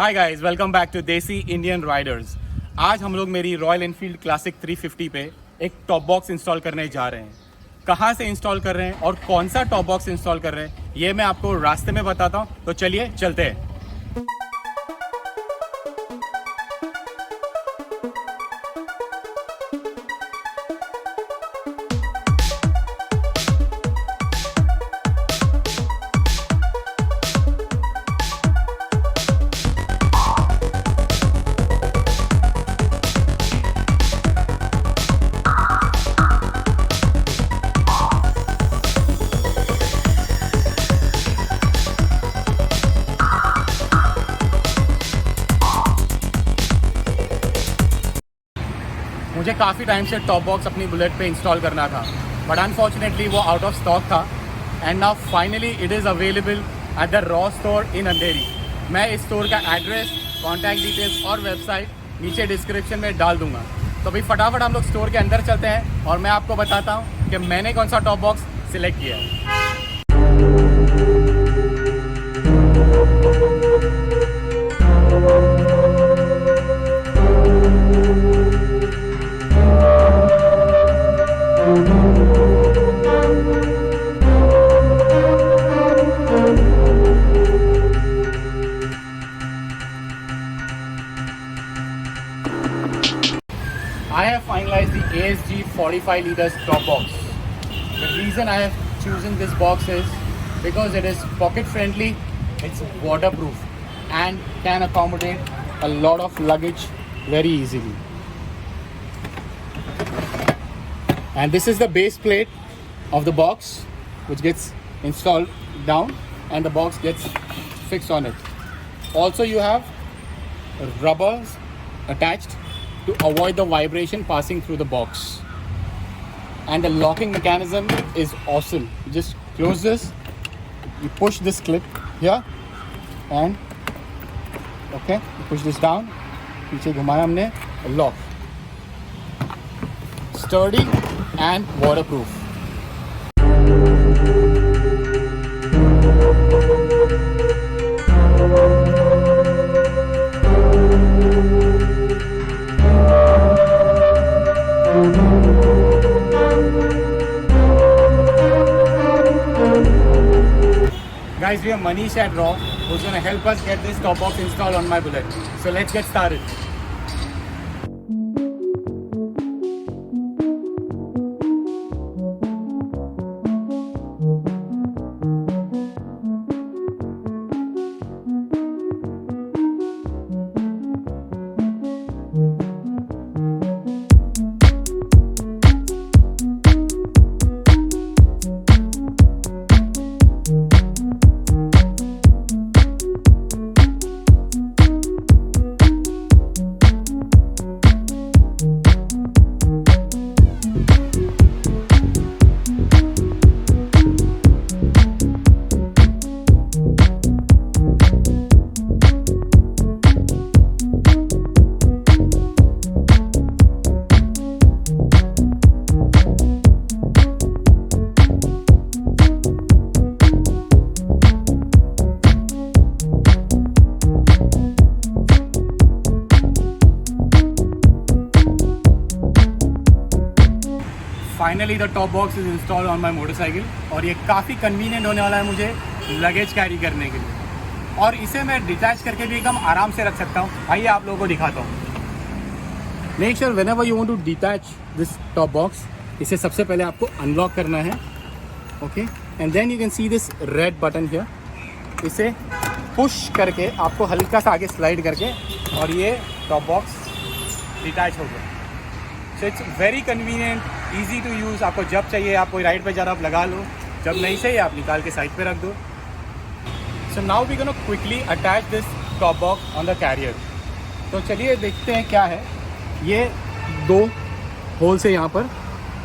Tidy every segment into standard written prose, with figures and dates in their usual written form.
Hi guys, welcome back to Desi Indian Riders. आज हम लोग मेरी रॉयल एनफील्ड क्लासिक 350 पे एक टॉप बॉक्स इंस्टॉल करने जा रहे हैं। कहाँ से इंस्टॉल कर रहे हैं और कौन सा टॉप बॉक्स इंस्टॉल कर रहे हैं ये मैं आपको रास्ते में बताता हूँ। तो चलिए चलते हैं। मुझे काफ़ी टाइम से टॉप बॉक्स अपनी बुलेट पे इंस्टॉल करना था, बट अनफॉर्चुनेटली वो आउट ऑफ स्टॉक था and now finally it is available at the raw store in Andheri. मैं इस स्टोर का एड्रेस, कॉन्टैक्ट डिटेल्स और वेबसाइट नीचे डिस्क्रिप्शन में डाल दूंगा। तो भाई फटाफट हम लोग स्टोर के अंदर चलते हैं और मैं आपको बताता हूँ कि मैंने कौन सा टॉप बॉक्स सिलेक्ट किया है। I have finalized the ASG 45 liters top box. The reason I have chosen this box is because it is pocket friendly, it's waterproof and can accommodate a lot of luggage very easily. And this is the base plate of the box which gets installed down and the box gets fixed on it. Also you have rubbers attached to avoid the vibration passing through the box. And the locking mechanism is awesome. You just close this, you push this clip here and okay, you push this down, पीछे घुमाया हमने, lock. Sturdy and waterproof. Guys, we have Manish at Raw who's going to help us get this top box installed on my bullet. So let's get started. Finally the top box is installed on my motorcycle और ये काफ़ी convenient होने वाला है मुझे luggage carry करने के लिए। और इसे मैं डिटैच करके भी एकदम आराम से रख सकता हूँ। आइए आप लोगों को दिखाता हूँ। Make sure whenever you want to detach this top box, इसे सबसे पहले आपको अनलॉक करना है। Okay, and then you can see this red button here. इसे पुश करके आपको हल्का सा आगे स्लाइड करके और ये टॉप बॉक्स डिटैच हो गया। So it's very convenient, easy to use. आपको जब चाहिए, आप कोई राइड पे जा रहा आप लगा लो, जब नहीं चाहिए आप निकाल के साइड पे रख दो। So now we gonna quickly attach this top box on the carrier. तो चलिए देखते हैं क्या है। ये दो होल्स है यहाँ पर।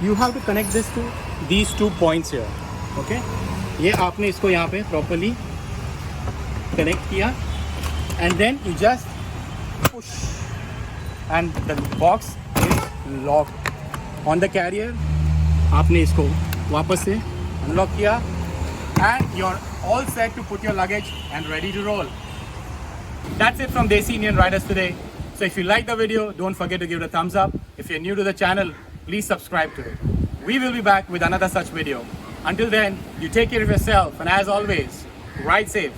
You have to connect this to these 2 points here. Okay, ये आपने इसको यहाँ पे प्रॉपरली कनेक्ट किया and then you just push and the box lock on the carrier. आपने इसको वापस से अनलॉक किया and you're all set to put your luggage and ready to roll. That's it from Desi Indian Riders today. So if you like the video, don't forget to give it a thumbs up. If you're new to the channel, please subscribe to it. We will be back with another such video. Until then, you take care of yourself, and as always, ride safe.